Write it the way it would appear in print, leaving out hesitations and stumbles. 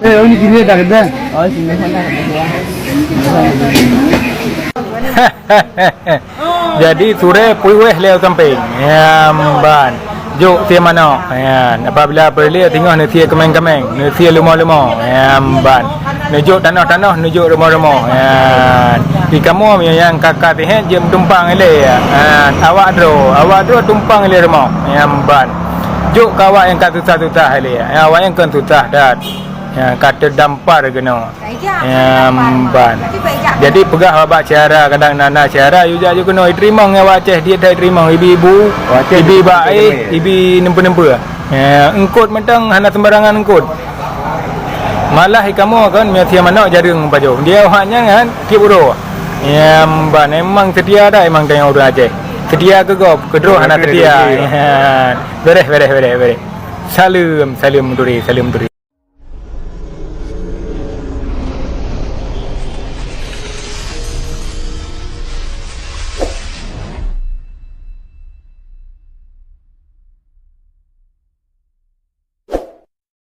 Oh ni sini dah kena. Oh sini mana dia. Jadi sore puih leo samping. Ban. Juk tia mana. Apabila perli tengok ni tia kemeng-kemeng, ni tia lemah-lemah. Ban. Nujuk tanah-tanah, nujuk rumah-rumah. Di kamu yang kakak teh jem tumpang ele. Awak dro tumpang ele rumah. Ban. Juk kawak yang kat susah-susah ele. Awak yang kan susah dah. Kata dampar kena. Ban. Jadi pegah babak cara kadang nana cara juga juga kena terima dengan waceh dia dah terima ibu-ibu, ibu baik, ibu nempa-nempa. Engkut mentang hana sembarangan engkut. Malah kamu kan dia mana jaring baju. Dia hanya kan tiap uro. Ban memang setia dah memang tengok orang Aceh. Setia ke kau? Kedua hana setia. Beres. Salam turi.